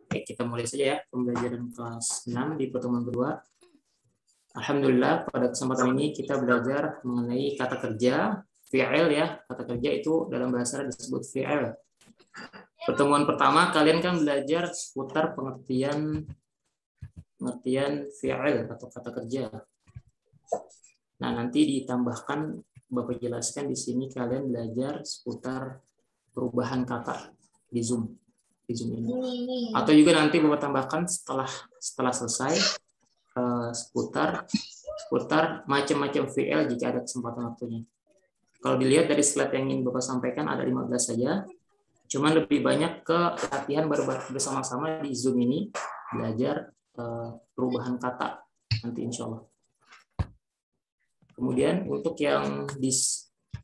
Oke, kita mulai saja ya pembelajaran kelas 6 di pertemuan kedua. Alhamdulillah pada kesempatan ini kita belajar mengenai kata kerja, fi'il ya. Kata kerja itu dalam bahasa Arab disebut fi'il. Pertemuan pertama kalian kan belajar seputar pengertian fi'il atau kata kerja. Nah, nanti ditambahkan Bapak jelaskan di sini kalian belajar seputar perubahan kata di Zoom ini. Atau juga nanti Bapak tambahkan setelah selesai seputar macam-macam VL jika ada kesempatan waktunya. Kalau dilihat dari slide yang ingin Bapak sampaikan ada 15 saja. Cuman lebih banyak ke latihan bersama-sama di Zoom ini belajar perubahan kata nanti insya Allah. Kemudian untuk yang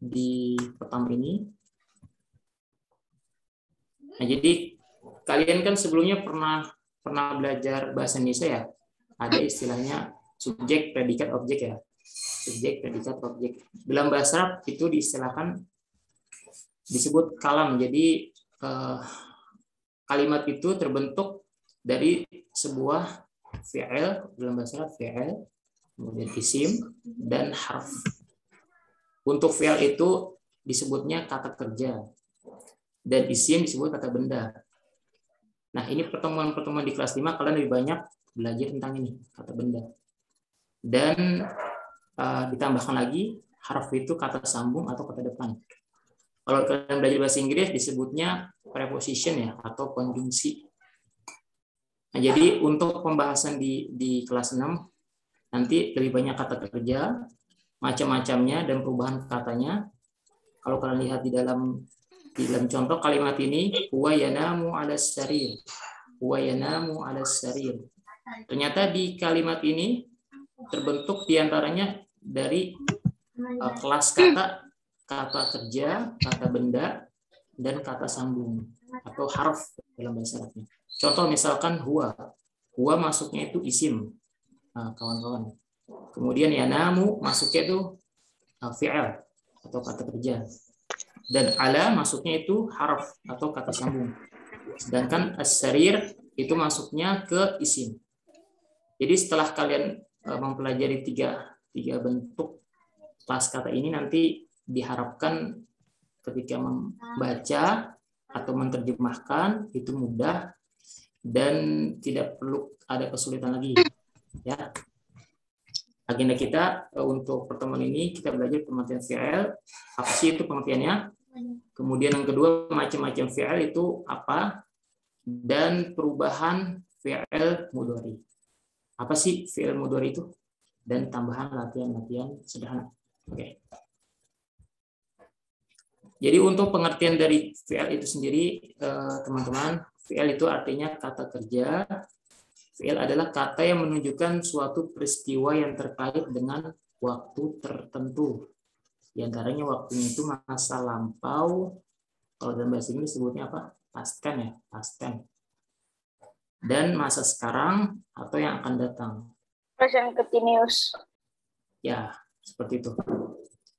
di pertama ini, nah jadi kalian kan sebelumnya pernah belajar bahasa Indonesia ya, ada istilahnya subjek, predikat, objek ya, subjek, predikat, objek. Dalam bahasa Arab itu diistilahkan disebut kalam. Jadi kalimat itu terbentuk dari sebuah fi'il, dalam bahasa Arab fi'il, kemudian isim dan harf. Untuk fi'il itu disebutnya kata kerja dan isim disebut kata benda. Nah, ini pertemuan di kelas 5 kalian lebih banyak belajar tentang ini, kata benda. Dan ditambahkan lagi harf itu kata sambung atau kata depan. Kalau kalian belajar bahasa Inggris disebutnya preposition ya atau konjungsi. Nah, jadi untuk pembahasan di kelas 6 nanti lebih banyak kata kerja, macam-macamnya dan perubahan katanya. Kalau kalian lihat di dalam contoh kalimat ini, huwa yanamu 'alas sarir. Huwa yanamu 'alas sarir. Ternyata di kalimat ini terbentuk diantaranya dari kelas kata kerja, kata benda, dan kata sambung atau harf dalam bahasa Arabnya. Contoh misalkan huwa. Huwa masuknya itu isim. Nah, kawan-kawan. Kemudian yanamu masuknya itu fi'il atau kata kerja. Dan ala masuknya itu harf atau kata sambung. Sedangkan as-sarir itu masuknya ke isim. Jadi setelah kalian mempelajari tiga bentuk kelas kata ini, nanti diharapkan ketika membaca atau menerjemahkan itu mudah dan tidak perlu ada kesulitan lagi. Ya. Agenda kita untuk pertemuan ini kita belajar pengertian fi'il. Apa sih itu pengertiannya? Kemudian yang kedua, macam-macam fi'il itu apa? Dan perubahan fi'il mudhari. Apa sih fi'il mudhari itu? Dan tambahan latihan-latihan sederhana. Oke. Jadi untuk pengertian dari fi'il itu sendiri, teman-teman, fi'il itu artinya kata kerja. Fi'il adalah kata yang menunjukkan suatu peristiwa yang terkait dengan waktu tertentu. Di antaranya waktunya itu masa lampau, kalau dalam bahasa Inggris sebutnya apa? Past tense ya, past tense. Dan masa sekarang atau yang akan datang. Present continuous. Ya, seperti itu.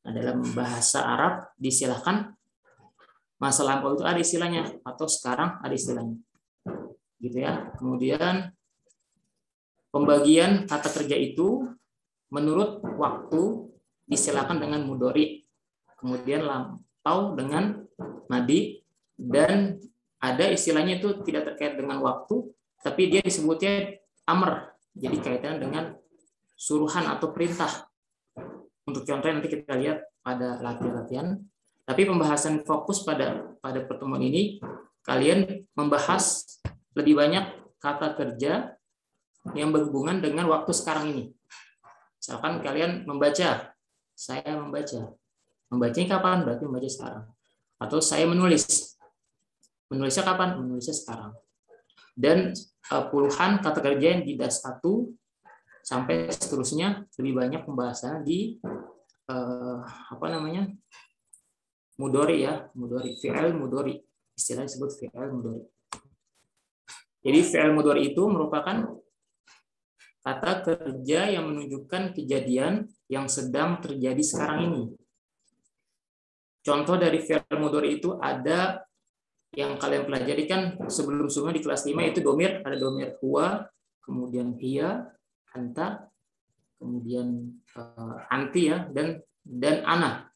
Nah, dalam bahasa Arab disilahkan masa lampau itu ada istilahnya atau sekarang ada istilahnya. Gitu ya. Kemudian pembagian kata kerja itu menurut waktu disilakan dengan mudhari, kemudian lampau dengan madi, dan ada istilahnya itu tidak terkait dengan waktu, tapi dia disebutnya amr, jadi kaitan dengan suruhan atau perintah. Untuk contohnya nanti kita lihat pada latihan-latihan. Tapi pembahasan fokus pada pertemuan ini, kalian membahas lebih banyak kata kerja yang berhubungan dengan waktu sekarang ini. Misalkan kalian membaca, saya membaca. Membacanya kapan? Berarti membaca sekarang. Atau saya menulis. Menulisnya kapan? Menulisnya sekarang. Dan puluhan kata kerja yang di das 1 sampai seterusnya, lebih banyak pembahasan di mudhari ya, mudhari, fi'il mudhari. Istilah disebut fi'il mudhari. Jadi fi'il mudhari itu merupakan kata kerja yang menunjukkan kejadian yang sedang terjadi sekarang ini. contoh dari fi'il mudhari itu ada yang kalian pelajari kan sebelum-sebelumnya di kelas 5 itu domir, ada domir huwa, kemudian hiya, anta, kemudian anti ya, dan ana.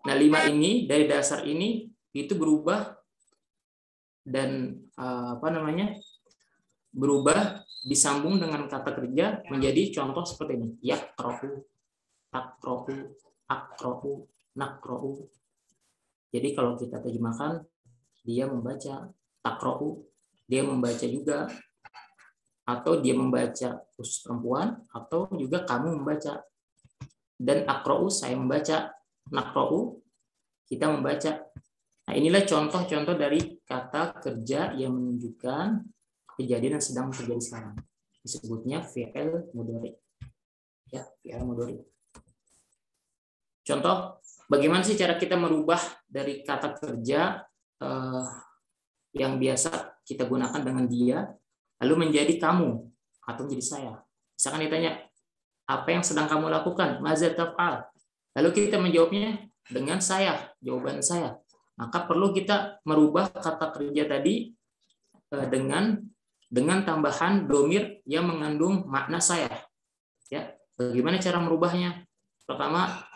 Nah, 5 ini dari dasar ini itu berubah dan berubah disambung dengan kata kerja menjadi contoh seperti ini. Yaqra'u, taqra'u, aqra'u, naqra'u. Jadi kalau kita terjemahkan, dia membaca, taqra'u, dia membaca juga, atau dia membaca khusus perempuan, atau juga kamu membaca. Dan aqra'u, saya membaca, naqra'u, kita membaca. Nah, inilah contoh-contoh dari kata kerja yang menunjukkan kejadian yang sedang terjadi sekarang. Disebutnya fi'il mudhari. Ya, fi'il mudhari. Contoh, bagaimana sih cara kita merubah dari kata kerja yang biasa kita gunakan dengan dia, lalu menjadi kamu atau menjadi saya. Misalkan ditanya, apa yang sedang kamu lakukan? Maza taf'al. Lalu kita menjawabnya dengan saya, jawaban saya. Maka perlu kita merubah kata kerja tadi dengan tambahan domir yang mengandung makna saya. Ya, bagaimana cara merubahnya? Pertama,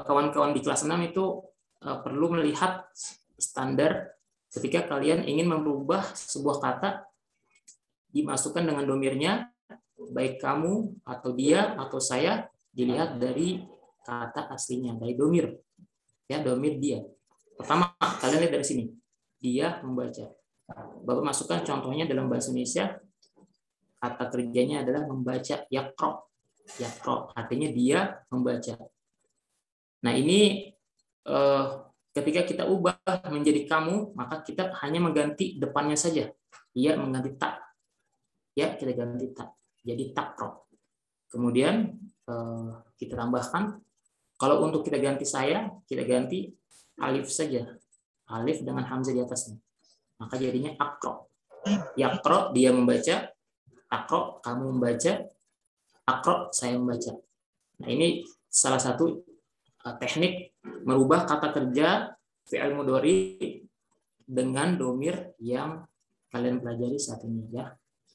kawan-kawan di kelas 6 itu perlu melihat standar ketika kalian ingin merubah sebuah kata dimasukkan dengan domirnya, baik kamu atau dia atau saya, dilihat dari kata aslinya, dari domir. Ya, domir dia. Pertama, kalian lihat dari sini. Dia membaca. Bapak masukkan contohnya dalam bahasa Indonesia, kata kerjanya adalah membaca, yaqra'. Yaqra', artinya dia membaca. Nah, ini ketika kita ubah menjadi kamu, maka kita hanya mengganti depannya saja. Ia mengganti tak. Ya, kita ganti tak. Jadi taqra'. Kemudian kita tambahkan, kalau untuk kita ganti saya, kita ganti alif saja. Alif dengan hamzah di atasnya. Maka jadinya aqra'. Yaqra', dia membaca. Taqra', kamu membaca. Aqra', saya membaca. Nah, ini salah satu teknik merubah kata kerja fi'il mudhari dengan domir yang kalian pelajari saat ini ya.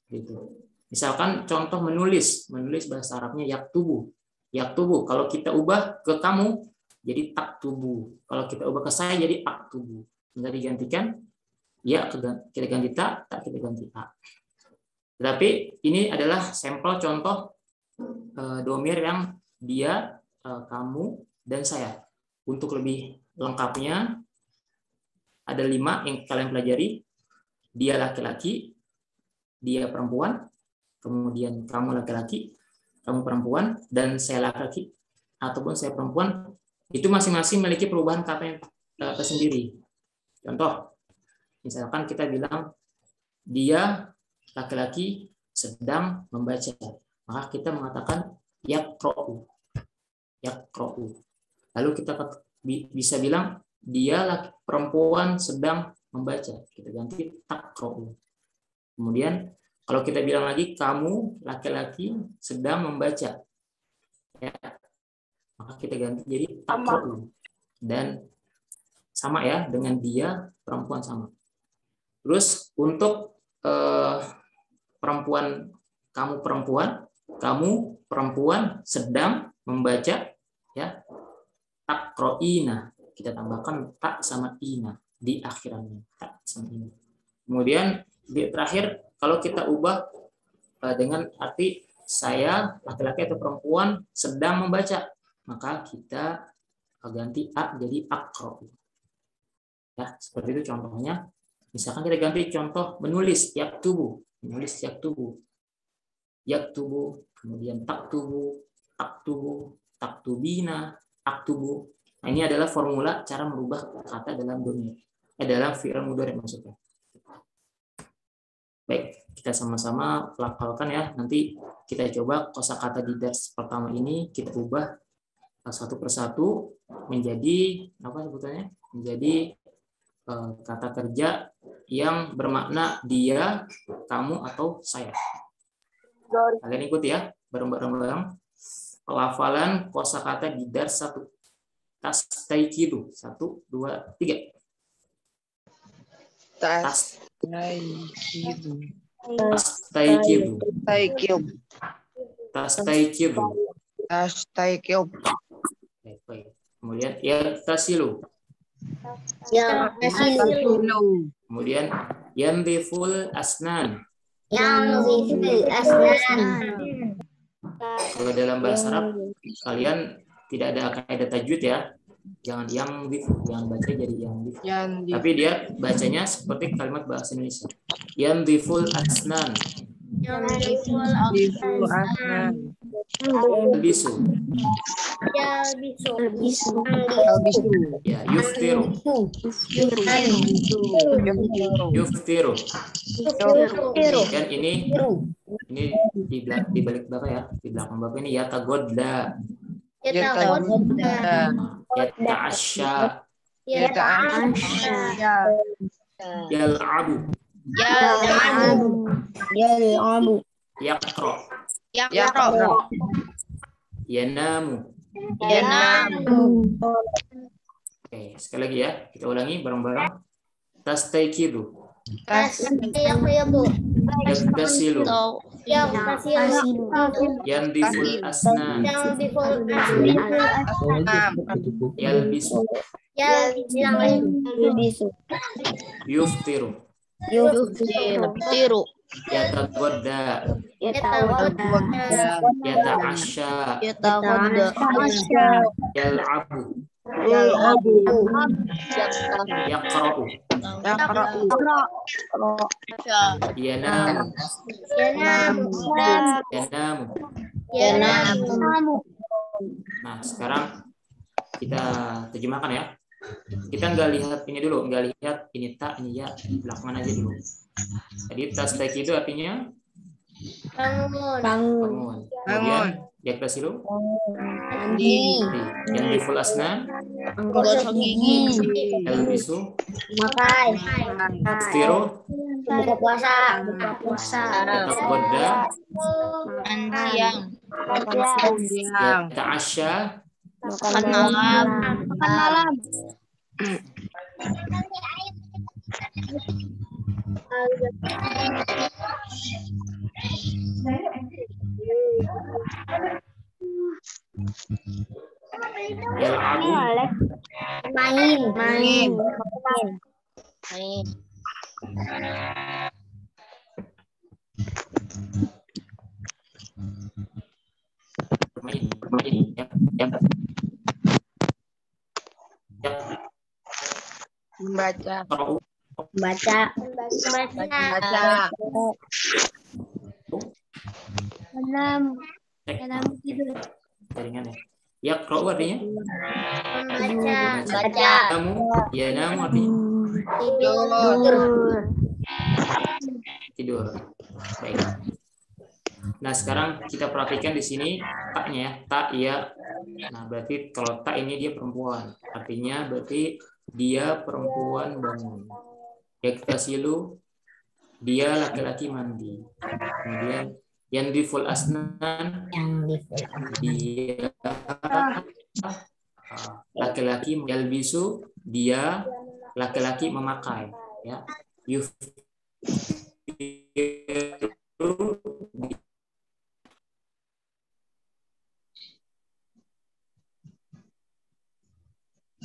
Gitu. Misalkan contoh menulis bahasa Arabnya yaktubu. Yaktubu kalau kita ubah ke kamu jadi taktubu. Kalau kita ubah ke saya jadi aktubu. Tinggal digantikan ya kita ganti tak kita ganti a. Tetapi ini adalah sampel contoh domir yang dia, kamu, dan saya. Untuk lebih lengkapnya ada 5 yang kalian pelajari. Dia laki-laki, dia perempuan, kemudian kamu laki-laki, kamu perempuan, dan saya laki-laki ataupun saya perempuan. Itu masing-masing memiliki perubahan kata yang tersendiri. Contoh, misalkan kita bilang dia laki-laki sedang membaca, maka kita mengatakan yaqra'u. Yaqra'u. Lalu kita bisa bilang dia perempuan sedang membaca, kita ganti taqra'u. Kemudian kalau kita bilang lagi kamu laki-laki sedang membaca, ya, maka kita ganti jadi taqra'u. Dan sama ya dengan dia perempuan sama. Terus untuk perempuan, kamu perempuan sedang membaca, ya, taqra'ina, kita tambahkan tak sama ina di akhirannya, tak sama ina. Kemudian di terakhir kalau kita ubah dengan arti saya laki-laki atau perempuan sedang membaca, maka kita ganti a jadi aqra'u. Ya, seperti itu contohnya. Misalkan kita ganti contoh menulis yaktubu, menulis yaktubu. Yaktubu, kemudian taktubu, taktubina, aktubu. Nah, ini adalah formula cara merubah kata dalam domir. Dalam fi'il mudhari maksudnya. Baik, kita sama-sama lafalkan ya. Nanti kita coba kosakata di dars pertama ini kita ubah satu persatu menjadi apa sebutannya? Menjadi kata kerja yang bermakna dia, kamu, atau saya. Kalian ikut ya, bareng-bareng pelafalan kosakata di dars 1. Tastaikidu. 1, 2, 3. Tastaikidu. Tastaikidu. Tastaikidu. Tastaikidu. Tastaikidu. Baik. Kemudian yartasilu. Tastaikidu. Kemudian yandiful asnan. Kalau dalam bahasa Arab kalian tidak ada kaidah tajwid ya. Jangan yang jangan baca jadi yang tapi dia bacanya seperti kalimat bahasa Indonesia. Yandiful asnan. Yalbisu. Ya, yuftiru. Yuftiru. Dan ini di balik bapak ya, di belakang bapak ini yatagodda. Yata'asya. Yal'abu. Yaqra. Yanamu. Oke, sekali lagi ya, kita ulangi bareng-bareng. Tastaikidu. Yaktasilu. Yandiful asnan. Yalbisu. Yuftiru. Yatagodda. Yata'asya. Yal'abu. Yaqra'u. Yanamu. Yanamu. Nah, sekarang kita terjemahkan ya. Kita nggak lihat ini dulu, nggak lihat ini tak, ini ya, belakangan aja dulu. Jadi tasdaq itu artinya bangun. Kemudian yaktasilu Mandi. yandiful asnan. Gosok gigi. Yalbisu. Yuftiru. Buka puasa. Yatagodda. Yata'asya. Makan malam. Yal'abu. Main. Bermain. Ya. Membaca. Baca. Tidur. Jaringan ya. Yaqra'u artinya? Baca. Yanamu artinya? Tidur. Baik. Nah, sekarang kita perhatikan di sini taknya ya. Tak ya. Nah, berarti kalau tak ini dia perempuan. Artinya berarti dia perempuan bangun. Yaktasilu, dia laki-laki mandi. Kemudian yandiful asnan, dia laki-laki. Yalbisu, dia laki-laki memakai. Ya.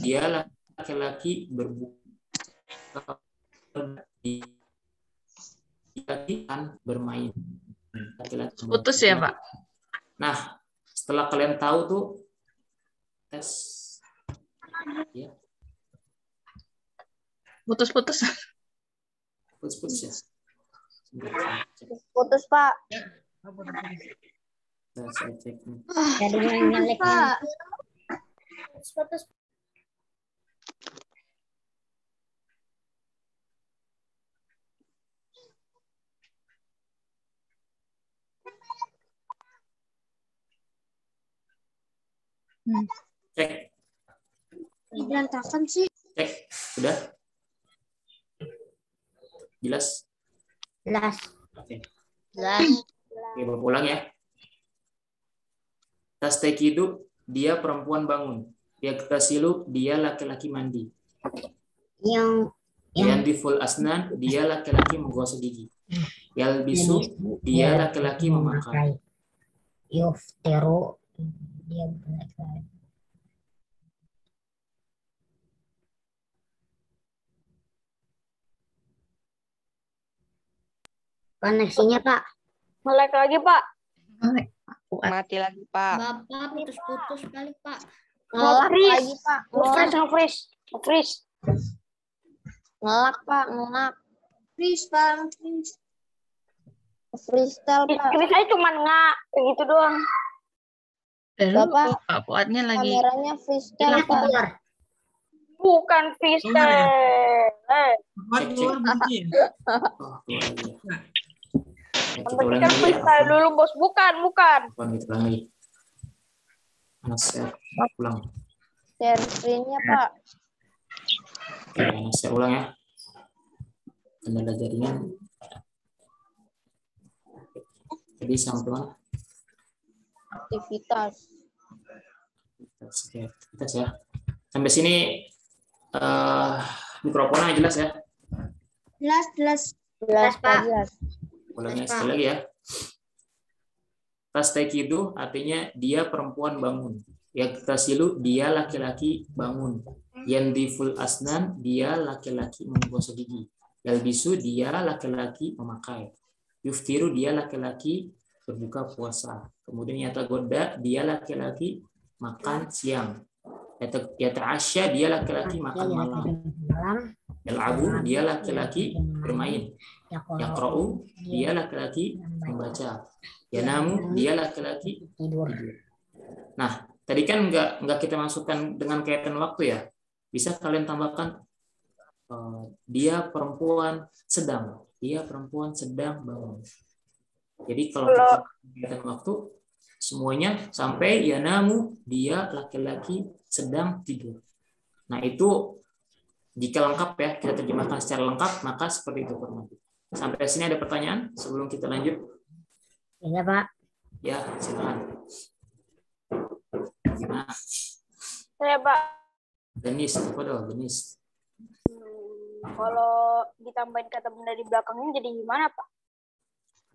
Dia laki-laki berbuka laki-laki kan bermain. Laki-laki Putus ya, Pak? Nah, setelah kalian tahu tuh tes ya. Putus-putus. Putus ya. Putus, Pak. Nah, saya cek nih. Putus. Cek. Berantakan sih. Cek. Sudah? Jelas? Jelas. Oke. Jelas. Oke, pulang ya. Tastaikidu, dia perempuan bangun. Yaktasilu, dia laki-laki mandi. Yang Yandiful asnan, dia laki-laki menggosok gigi. Yalbisu, dia laki-laki memakai. Yuftiru, dia laki-laki. Koneksinya Pak. Melek lagi, Pak. Mati lagi, Pak. Bapak putus-putus kali Pak. Ngelak Nge-freeze. lagi, Pak. Nge-freeze. Ngelak, Pak. Ngelak. Freeze Pak. Freeze. Freestyle, Pak. Freeze aja cuma nggak gitu doang. Bapak, Pak Fuadnya lagi. kameranya freestyle, Pak. Keluar. Bukan freestyle. Cek, cek. Oh, keluar lagi. Ya, kita ulangi Kan lagi ya. freestyle dulu, Bos. Bukan. Kita ulang lagi. Mana share? Ulang. Share screen-nya, Pak. Oke, saya ulang ya. Kendala jaringan. Jadi sampai mana? Aktivitas. Aktivitas ya. Sampai sini mikrofonnya jelas ya. Jelas. Jelas, Pak. Pak. Jelas. Ulangnya Jelas, sekali lagi ya. Tastakidu artinya dia perempuan bangun. Yaktasilu, dia laki-laki bangun. Yandiful asnan, dia laki-laki menggosok gigi. Yalbisu, dia laki-laki memakai. Yuftiru, dia laki-laki berbuka puasa. Kemudian yatagodda, dia laki-laki makan siang. Yata'asya, dia laki-laki makan malam. Yal'abu, dia laki-laki bermain. Yaqra'u, dia laki-laki membaca. Yanamu, dia laki-laki Tidur. Nah, tadi kan nggak kita masukkan dengan kaitan waktu ya. Bisa kalian tambahkan dia perempuan sedang. Dia perempuan sedang bangun. Jadi kalau kita kaitan waktu semuanya sampai yanamu, dia laki-laki sedang tidur. Nah, itu jika lengkap ya, kita terjemahkan secara lengkap, maka seperti itu kurang lebih. Sampai sini ada pertanyaan sebelum kita lanjut? Iya Pak. Ya, silakan. Gimana? Saya, Pak. Denis, apa dong? Denis. Kalau ditambahin kata benda di belakangnya jadi gimana, Pak?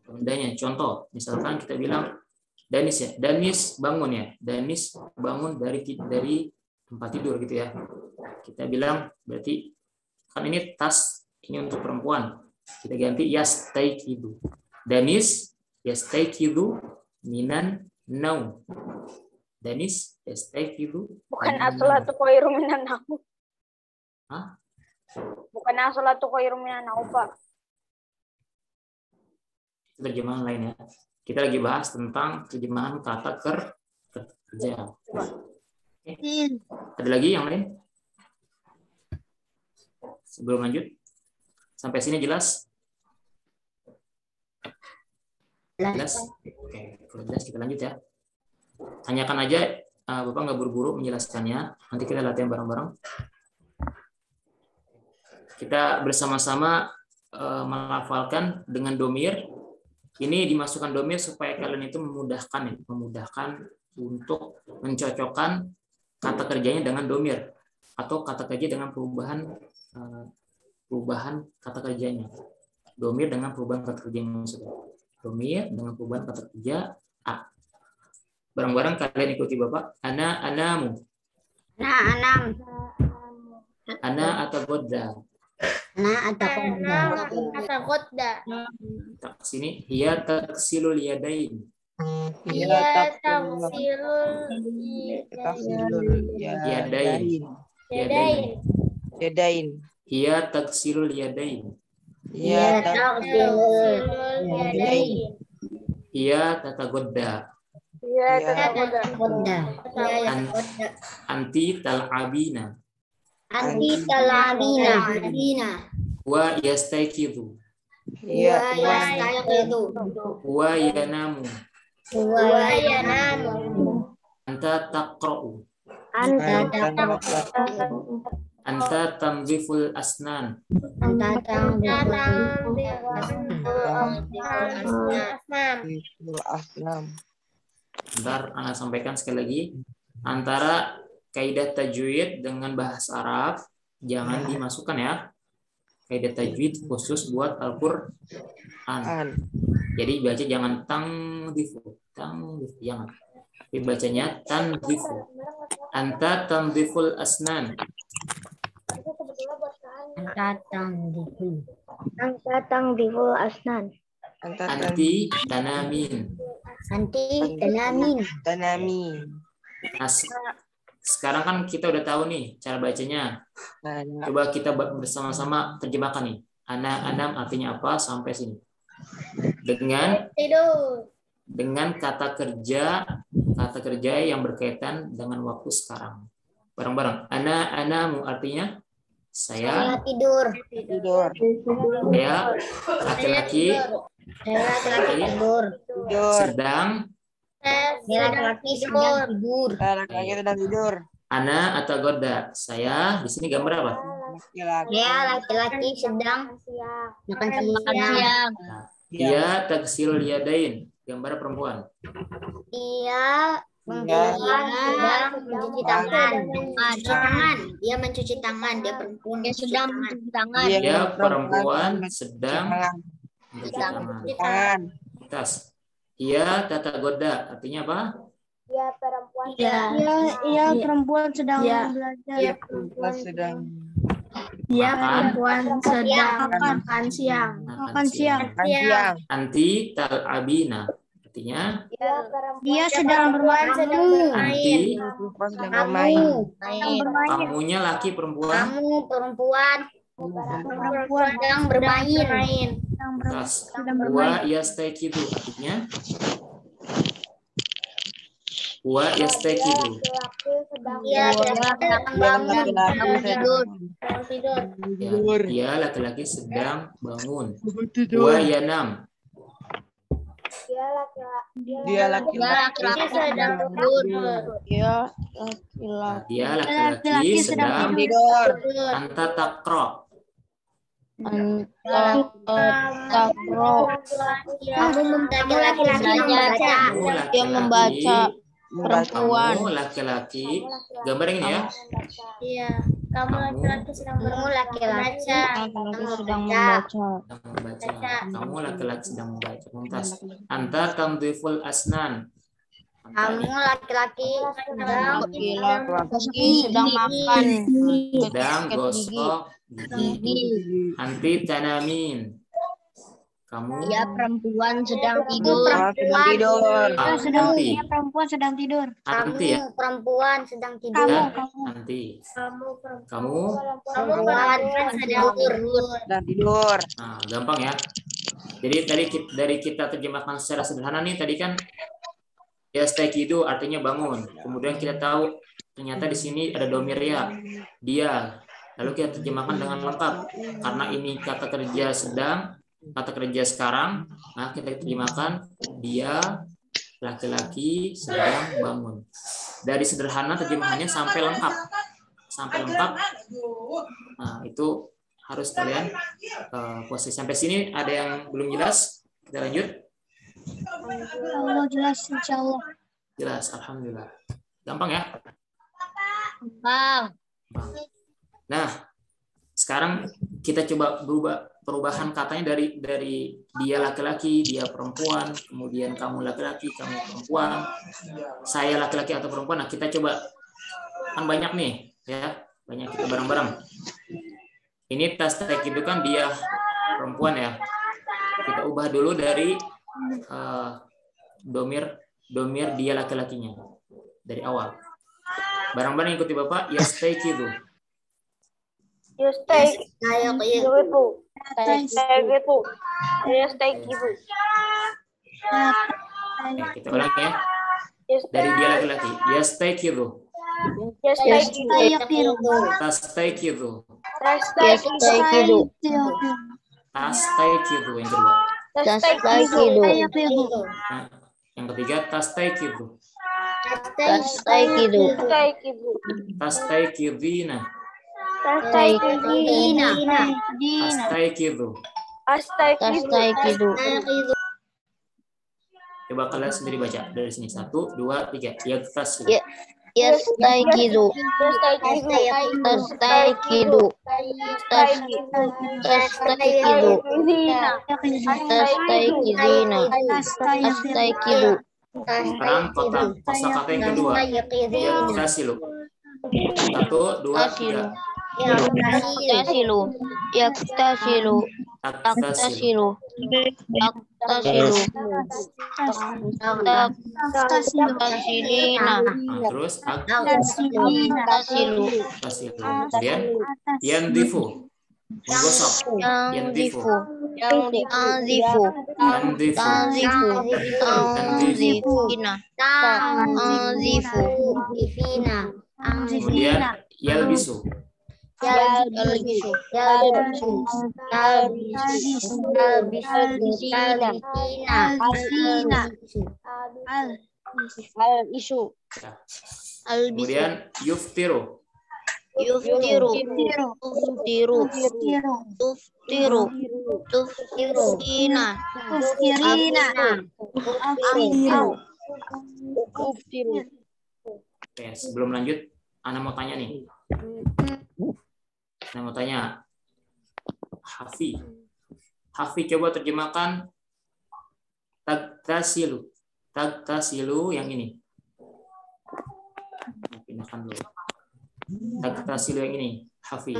Bendanya, contoh, misalkan kita bilang Danis ya, Danis bangun ya, Danis bangun dari tempat tidur gitu ya. Kita bilang berarti kan ini tas, ini untuk perempuan. Kita ganti yastaiqidu. Danis yastaiqidu minan naum. Danis yastaiqidu. Bukan as-salatu khairum minan naum. Hah? Bukan as-salatu khairum minan naum, Pak. Itu terjemahan lain ya. Kita lagi bahas tentang terjemahan kata kerja. Oke. Ada lagi yang lain? Sebelum lanjut, sampai sini jelas? Jelas? Oke, kalau jelas kita lanjut ya. Tanyakan aja, Bapak nggak buru-buru menjelaskannya. Nanti kita latihan bareng-bareng. Kita bersama-sama melafalkan dengan domir. Ini dimasukkan domir supaya kalian itu memudahkan untuk mencocokkan kata kerjanya dengan domir atau kata kerja dengan perubahan kata kerjanya. Domir dengan perubahan kata kerjanya maksudnya. Domir dengan perubahan kata kerja a. Bareng-bareng kalian ikuti Bapak. Anamu. Anam. Ana atagodda. Atagodda. Tak sini. Hiya taksilul yadain. Iya Yadain. Hiya taksilul yadain. Iya Hiya tatagodda. Iya, Atagodda. Anti tal'abina. Anti talabina. Wa yastaiqidu. Iya. Wa yanamu. Anta taqra'u. Anta tanziful asnan. Aslam. Bentar, Anda sampaikan sekali lagi. Antara kaidah tajwid dengan bahasa Arab jangan dimasukkan ya. Kaidah tajwid khusus buat Al-Qur'an. Jadi baca jangan tangdifu, jangan. Tapi bacanya tandifu. Anta tandiful asnan. Angka tangdiful asnan. Anti tanamin. Tanamin. Nah, sekarang kan kita udah tahu nih cara bacanya. Coba kita bersama-sama terjemahkan nih. Anam artinya apa sampai sini. Dengan kata kerja yang berkaitan dengan waktu sekarang. Bareng-bareng. Anamu artinya saya tidur. Saya laki-laki tidur. sedang Laki-laki sedang tidur. Laki-laki sedang tidur. Ana atau goda. Saya di sini gambar apa? Laki-laki sedang makan siang. Dia taksil yadain. Gambar perempuan. Dia sedang mencuci tangan. Dia mencuci tangan. Dia perempuan. Dia sedang mencuci tangan. Dia perempuan sedang mencuci tangan. Tas. Ia tata goda. Artinya apa? Dia perempuan. Ia perempuan sedang belajar. Dia perempuan sedang makan siang. Anti tal'abina. Artinya Dia sedang bermain. anti bermain. kamunya laki perempuan. Kamu perempuan sedang bermain. Tas. Wa yastaqidu. Artinya wa yastaqidu. Dia sedang bangun. Tidur. Dia laki-laki sedang bangun. Wa yanam. Dia laki-laki sedang tidur. Dia laki-laki sedang tidur. anta takro. Kamu laki-laki membaca. Dia membaca. Perempuan. Kamu laki-laki. Gambar ini ya. Iya. Kamu laki-laki sedang membaca. Sedang membaca. Kamu laki-laki sedang membaca. Mumtaz. Anta tamdiful asnan. Kamu laki-laki Sedang makan. Sedang gosok gigi. Anti tanamin. Kamu Dia perempuan sedang tidur. anti. Perempuan sedang tidur. Anti ya. Kamu perempuan sedang tidur. Anti. Kamu Perempuan sedang tidur. Nah, gampang ya. Jadi dari kita terjemahkan secara sederhana nih tadi kan yastaqidu artinya bangun. Kemudian kita tahu ternyata di sini ada domir ya. Dia. Lalu kita terjemahkan dengan lengkap karena ini kata kerja sedang, kata kerja sekarang, nah kita terjemahkan dia laki-laki sedang bangun. Dari sederhana terjemahannya sampai lengkap. Nah, itu harus kalian kuasai. Sampai sini ada yang belum jelas? Kita lanjut. Allah jelas insyaallah. Jelas, alhamdulillah. Gampang ya? Bang. Nah, sekarang kita coba perubahan katanya dari dia laki-laki, dia perempuan, kemudian kamu laki-laki, kamu perempuan, saya laki-laki atau perempuan. Nah, kita coba kan banyak nih, ya, banyak kita bareng-bareng. Ini tas tek itu kan dia perempuan ya. Kita ubah dulu dari domir dia laki-lakinya dari awal. Bareng-bareng ikuti Bapak, yastaqidu. Kita ulang ya. Dari dia laki-laki. Yastaqidu. Tastaqidu. Tastaqidu yang kedua. Nah, yang ketiga tastaqidu. Tastaqidzina. Astaikidu. Coba kalian sendiri baca dari sini. 1, 2, 3. Yaktasilu. Yastaikidu. Tastaikidu. Tastaikidu. Tastaikidina. Tastaikidu. Sekarang kosakata yang kedua. Yaktasilu. 1, 2, 3. Yaktasilu. Yaktasilu. Taktasilu. Taktasilu. Taktasilina. Terus Taktasilu. taktasilu. Kemudian yandifu. Menggosok. Yandifu. Tanzifu. Yandifu. Tanzifu. Tanzifina. Tanzifu. Kemudian yalbisu. Yalbisu. Kemudian yuftiru. Yuftiru. Tuftiru. Tuftiru. Tuftirina. Tuftiru. Oke, sebelum lanjut, Ana mau tanya nih. Saya mau tanya, Hafi, coba terjemahkan taktasilu. Taktasilu yang ini. Pindahkan dulu. Taktasilu yang ini, Hafi.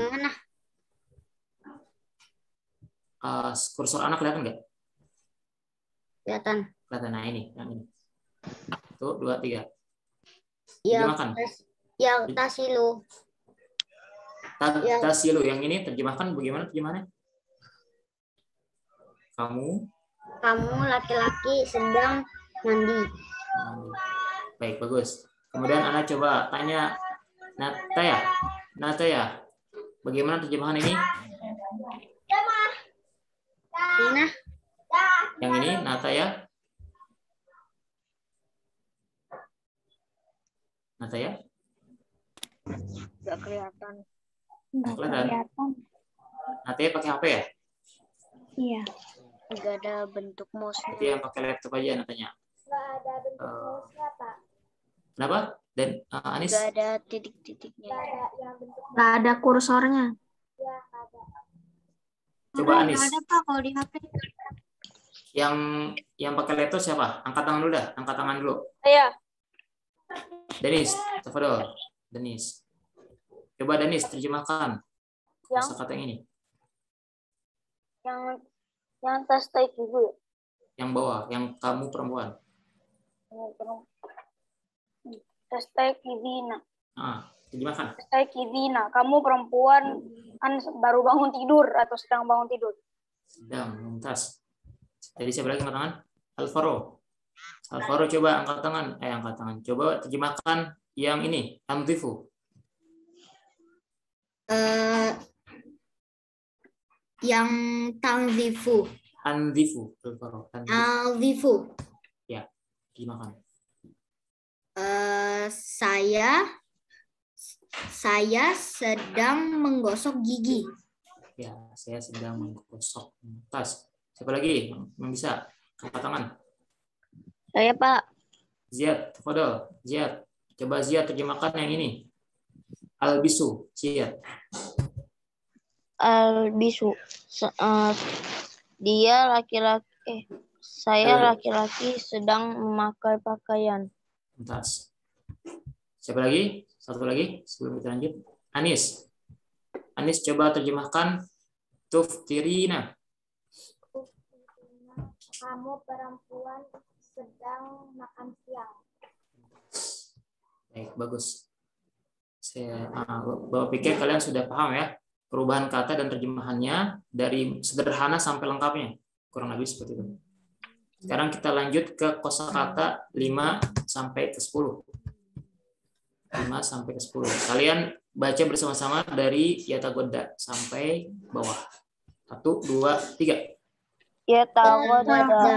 Kursor anak kelihatan nggak? Kelihatan. Kelihatan. Nah ini, yang ini. 1, 2, 3. Ya, Terjemahkan. yaktasilu. Taktasilu yang ini terjemahkan bagaimana terjemahannya? Kamu laki-laki sedang mandi. Baik, bagus. Kemudian Ana coba tanya Nataya, bagaimana terjemahan ini? Yang ini Nataya. Nggak kelihatan. Kelihatan. Nataya pakai HP ya? Iya. Nggak ada bentuk mouse-nya. Nanti yang pakai laptop aja Natanya. Nggak ada bentuk mouse-nya, Pak. Kenapa? Dan Anis? Nggak ada titik-titiknya. Nggak ada kursornya. Coba Anis. Nggak ada, Pak, kalau di HP. Yang pakai laptop siapa? Angkat tangan dulu dah. Angkat tangan dulu. Saya. Denis, tafadhol. Denis. Coba Denis terjemahkan kosakata yang ini. Yang tastaikidu. Yang bawah, yang kamu perempuan. Tastaikidina. Terjemahkan. Tastaikidina. Kamu perempuan kan baru bangun tidur atau sedang bangun tidur. Sedang, mumtaz. Jadi siapa lagi angkat tangan? Alvaro coba angkat tangan. Coba terjemahkan yang ini, amdifu. Yang tanzifu. Andifu, Alvaro. Alzifu. Ya, terjemahkan. Saya sedang menggosok gigi. Ya, saya sedang menggosok. Mumtaz. Siapa lagi yang bisa angkat tangan? Saya, Pak. Ziyad, tafadhol. Ziyad. Coba Ziyad terjemahkan yang ini. Albisu, Ziyad. Albisu. Dia laki-laki. Saya laki-laki sedang memakai pakaian. Mumtaz. Siapa lagi? Satu lagi sebelum kita lanjut. Anis. Anis coba terjemahkan tuftirina. Kamu perempuan sedang makan siang. Baik, bagus. Bapak pikir kalian sudah paham ya perubahan kata dan terjemahannya dari sederhana sampai lengkapnya. Kurang lebih seperti itu. Sekarang kita lanjut ke kosakata 5 sampai ke 10. 5 sampai ke 10. Kalian baca bersama-sama dari Yatagodda sampai bawah. 1, 2, 3. Yatagodda.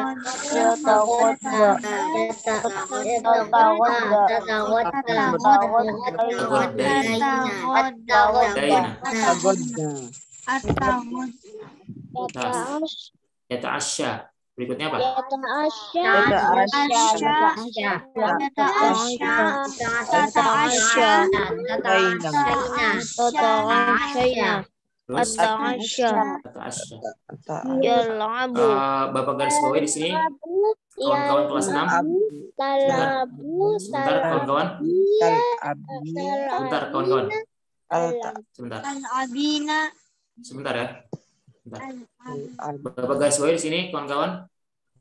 Yata'asya. Berikutnya apa? Terus kata Asya. Yal'abu. Bapak garis bawahi di sini kawan-kawan kelas 6. Sebentar kawan-kawan. Sebentar kawan-kawan. Sebentar. Sebentar ya. Sebentar. Bapak garis bawahi di sini kawan-kawan.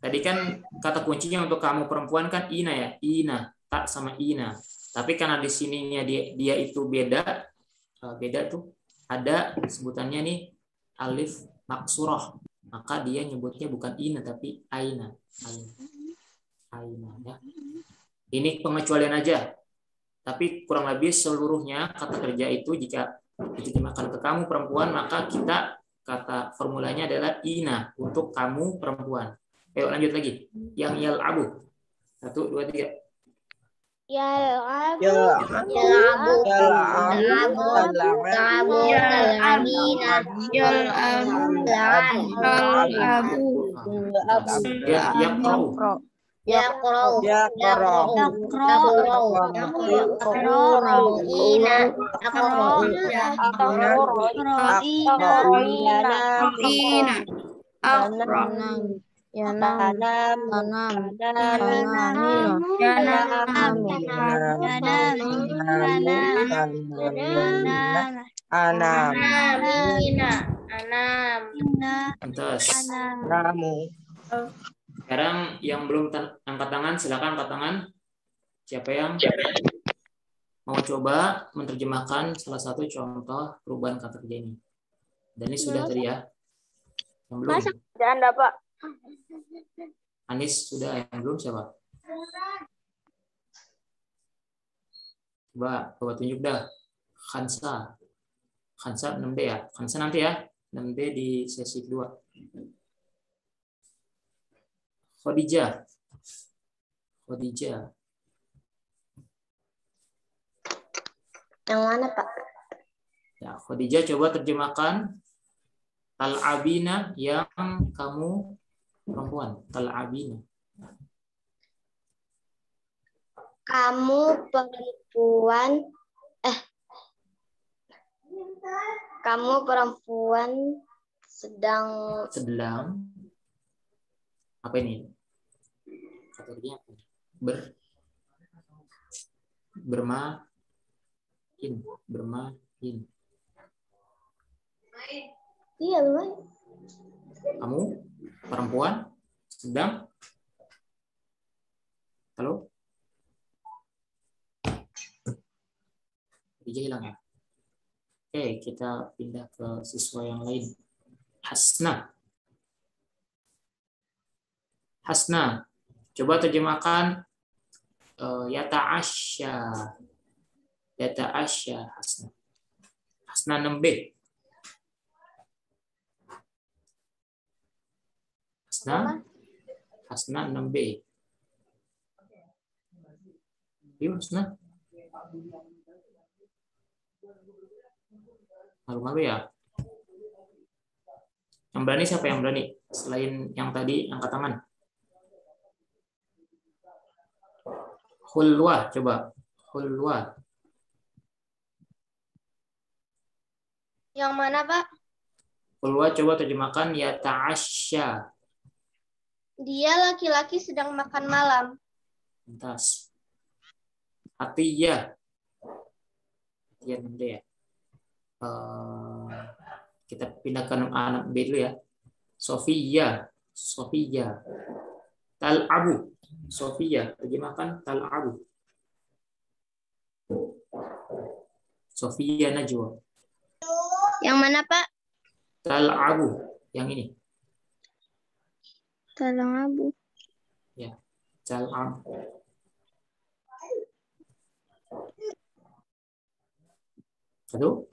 Tadi kan kata kuncinya untuk kamu perempuan kan ina ya, ina, tak sama ina. Tapi karena di sininya dia itu beda tuh ada sebutannya nih alif maksurah. Maka dia nyebutnya bukan ina tapi aina. Aina ya. Ini pengecualian aja. Tapi kurang lebih seluruhnya kata kerja itu jika diterjemahkan ke kamu perempuan maka kita kata formulanya adalah ina untuk kamu perempuan. Ayo lanjut lagi. Yang yal'abu. 1, 2, 3. Sekarang yang belum angkat tangan, silakan angkat tangan. Siapa yang mau coba menerjemahkan salah satu contoh perubahan kata kerja ini? Dan ini sudah tadi ya. Yang belum? Janda, Pak. Anis sudah, yang belum siapa? Coba tunjuk dah. Khansa 6D ya. Khansa nanti ya. 6D di sesi kedua. Khadijah. Yang mana, Pak? Ya, Khadijah coba terjemahkan tal'abina yang kamu perempuan. Tal'abina. Kamu perempuan sedang apa ini? Kategorinya apa? Bermain. Iya, Bang. Kamu perempuan sedang halo? Dia hilang ya? Oke, kita pindah ke siswa yang lain. Hasna. Coba terjemahkan Yata'asya Hasna. Hasna 6B. Hasna 6B. Yuk, Hasna. Malu-malu ya. Yang berani siapa yang berani? Selain yang tadi angkat tangan. Hulwa, coba. Hulwa. Yang mana, Pak? Hulwa coba terjemahkan ya ta'asya. Dia laki-laki sedang makan malam. Lantas. Atiyah. Atiyah nanti ya. Kita pindah ke anak B dulu ya. Sofia. Tal'abu. Sofia, terjemahkan tal'abu. Sofia Najwa. Yang mana, Pak? Tal'abu. Yang ini. Tal'abu. Ya. Tal'abu. Satu.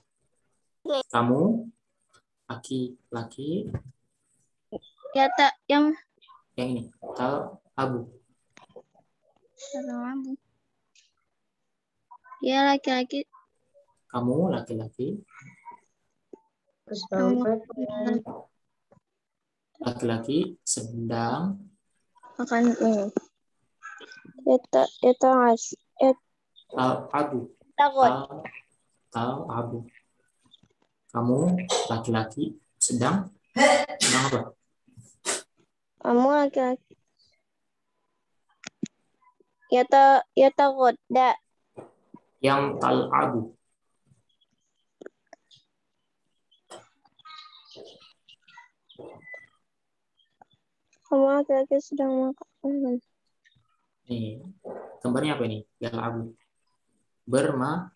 Kamu laki-laki. Ya, tak yang ini. Tal'abu. Tal'abu. Ya, laki-laki. Kamu laki-laki. laki-laki sedang Makan ini. al-abu. Takut. Al-abu. Kamu laki-laki sedang apa? Kamu laki-laki. Takut. Yang tal-abu. Kamu laki-laki sedang makan. Nih, gambarnya apa ini? Yal-abu. Bermain.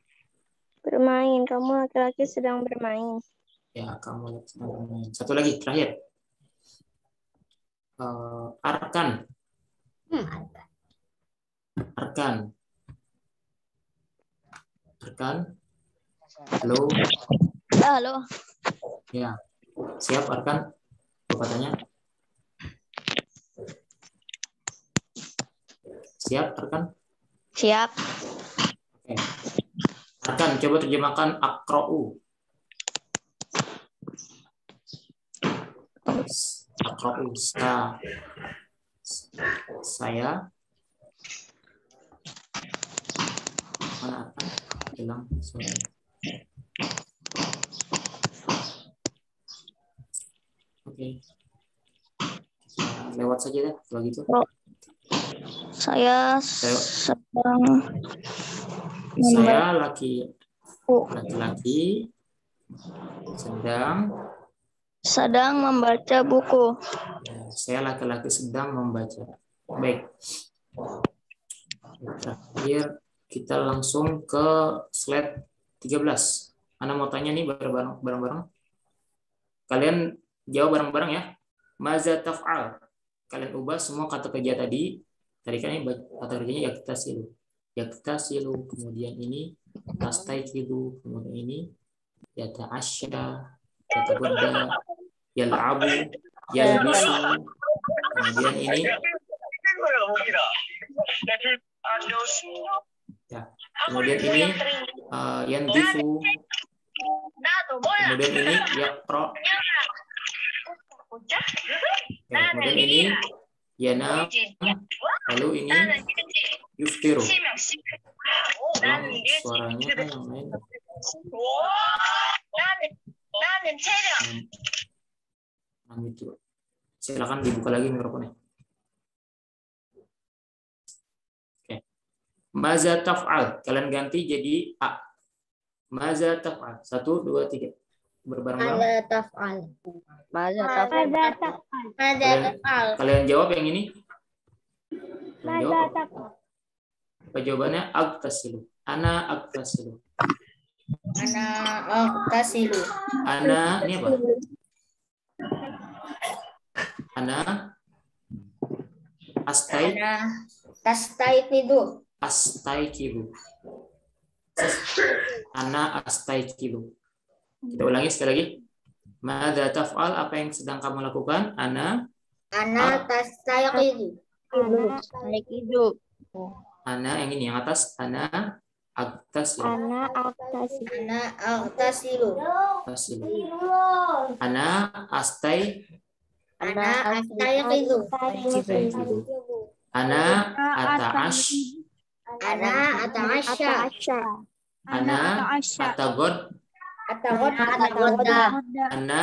Kamu laki-laki sedang bermain. Ya, kamu sedang bermain. Satu lagi, terakhir. Arkan. Arkan. Halo. Halo. Ya. Siap, Arkan? Apa tanya? Siap, Arkan? Siap. Oke. Arkan, coba terjemahkan akra'u. Akra'u. Saya. Mana Arkan? Hilang suaranya. Oke. Lewat saja deh kalau gitu. Saya sedang Saya laki-laki sedang membaca buku. Saya laki-laki sedang membaca. Baik. Terakhir kita langsung ke slide 13. Ana mau tanya nih bareng-bareng. Kalian jawab bareng-bareng ya. Maza taf'al. Kalian ubah semua kata kerja tadi. Tadi kan ini kata kerjanya yaktasilu. Yaktasilu, kemudian ini tastaiqidu, kemudian ini yata'asya, yatagodda, yal'abu, yalbisu. Kemudian ini ya. Kemudian ini yandifu. Kemudian ini yaqra. Kemudian ini yanam. Lalu ini yuftiru. Suaranya kan yang lain. Silakan dibuka lagi mikrofonnya. Oke. Maza taf'al. Kalian ganti jadi A. Maza taf'al. 1, 2, 3. Berbareng-bareng. Maza taf'al. Kalian jawab yang ini. Apa jawabannya? Agtasilu. Ana agtasilu. Ana ini apa? Ana astaiqidu. Ana astaiqidu. Kita ulangi sekali lagi. Madza taf'al, apa yang sedang kamu lakukan? Ana tastaiqidu. Ana yang ini yang atas. Ana agtasilu. Ana astaiqidu. Ana ata'asya. Ana atagodda. Ana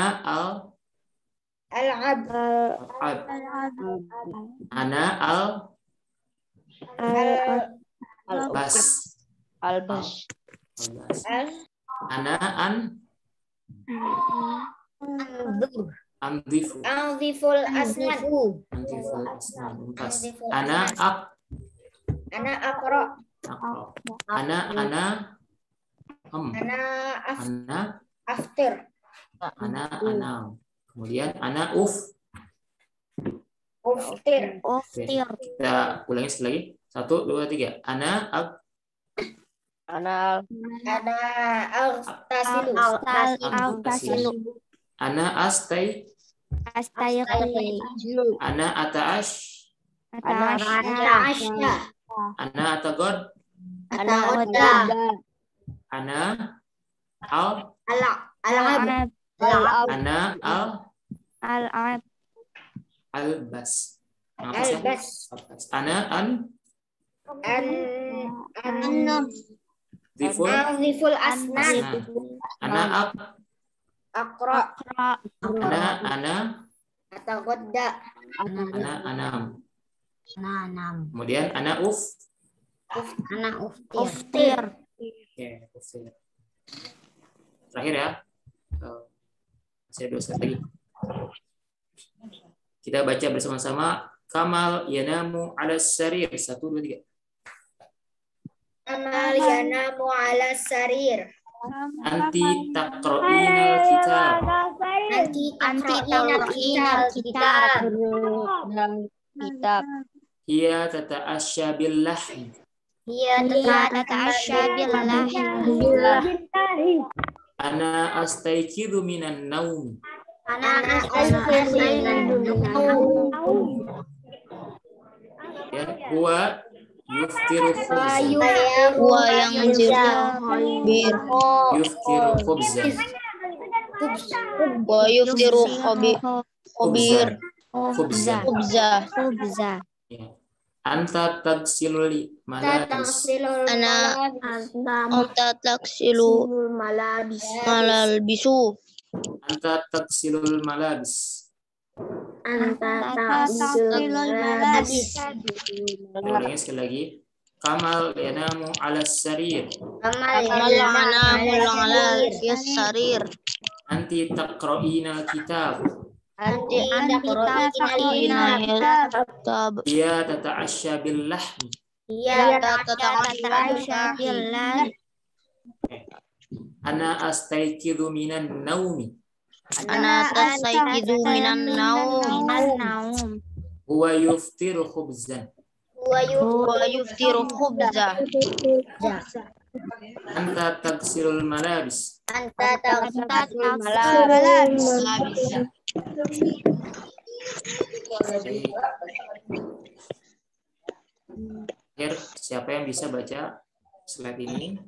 al-al'ab. Ana al-bas. Ana andiful asnan. Ana aqra. Ana aftir. Ana anam. Kemudian ana uftir. Kita ulangi sekali lagi. 1, 2, 3. Ana agtasilu. Ana Ana ata'asya. Ana atagod. Ana al-al'ab. Ana Albas. Apa sih? Albas. Aziful asnan. Ana Akra. Atagodda. anam. Nanam. Kemudian ana Uftir. Oke, uftir. Terakhir ya. Masih ada 2 slide lagi. Kita baca bersama-sama. Kamal yanamu ala sarir. 1, 2, 3. Kamal yanamu ala sarir. Anti taqra'inal kitab. Nanti taqra'inal kitab. Kitab. Hiya tata'asya bil lahm. Hiya tata'asya billahi. Ana astayqidu minan naum. Ana astayqidu Ya, huwa yuftiru khubzan. Huwa yang bir. Yuftiru khubzan. Wa yuftiru khobir. Khubzan. Khubza. Ya. Anta tagsilul malabis. Anta taksilu malbisu. Anta tagsilul malabis. Ulangnya sekali lagi. Kamal yanamu ala sarir. Kamal yanamu ala sarir. Anti taqra'inal kitab. Anti taqra'inal kitab. Hiya tata'asya bil lahm. Ana astayqidu minan naumi. Ana tasayyidu minan naum. Huwa yuftiru khubzan. Wa yuftiru khubza. Anta tagsilul malabis. Akhir, siapa yang bisa baca slide ini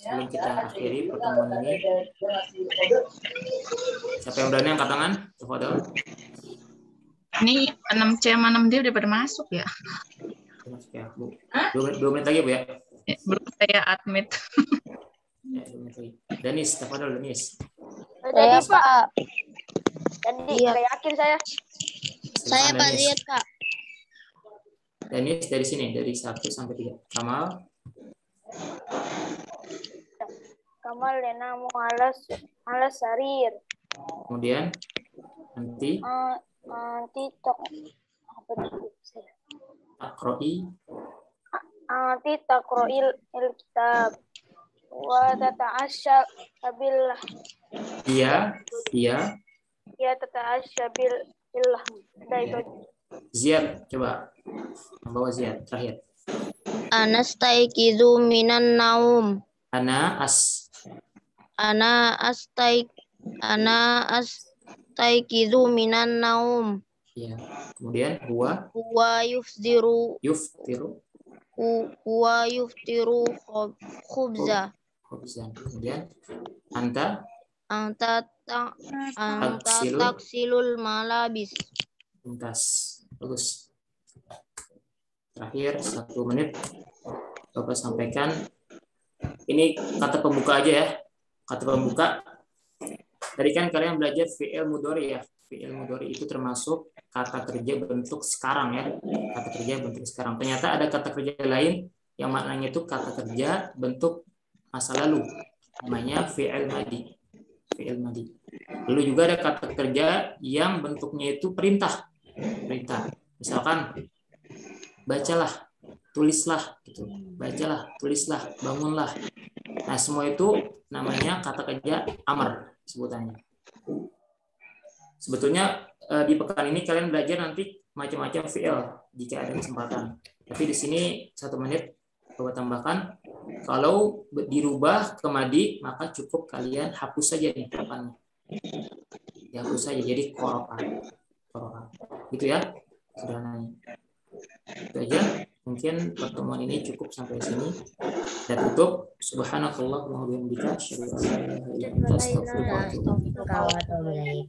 sebelum kita akhiri pertemuan ini? Siapa yang berani angkat tangan? Tafadhol. Ini 6C sama 6D udah pada masuk ya? Masuk ya, Bu. 2 menit lagi, Bu ya. Belum saya admit. Ya, 2 menit lagi. Danis, tafadhol Danis. Jadi Pak, jadi Iya. nggak yakin saya. Saya Pak Ziyad, Kak. Danis dari sini, dari 1 sampai 3. Kamal. Kamal yanamu ala sarir. Kemudian nanti Nanti apa itu? taqra'i. Nanti taqra'il kitab wa tata'asya billah. Iya. Ya tata'asya billah. Ziyad, coba. Membawa Ziyad, terakhir. Ana astayqidu minan naum. Ana astayqidu minan naum. ya. Kemudian huwa Yuftiru khubza. khubzan. Kemudian anta Anta taksilul malabis. tuntas. Bagus. Terakhir 1 menit Bapak sampaikan. Ini kata pembuka aja ya. Kata pembuka. Tadi kan kalian belajar fi'il mudhari ya. Fi'il mudhari itu termasuk kata kerja bentuk sekarang ya. Kata kerja bentuk sekarang. Ternyata ada kata kerja lain yang maknanya itu kata kerja bentuk masa lalu. Namanya fi'il madi. Fi'il madi. Lalu juga ada kata kerja yang bentuknya itu perintah. Misalkan bacalah, tulislah gitu. Bacalah, tulislah, bangunlah. Nah, semua itu namanya kata kerja amar sebutannya. Sebetulnya di pekan ini kalian belajar nanti macam-macam fi'il jika ada kesempatan. Tapi di sini 1 menit Bapak tambahkan, kalau dirubah ke madi maka cukup kalian hapus saja nih depannya. Dihapus saja jadi korokan. Gitu ya sederhananya. Itu aja. Mungkin pertemuan ini cukup sampai sini. Dan tutup. Subhanakallahumma wa bihamdika asyhadu an la ilaha illa anta astaghfiruka wa atubu ilaik.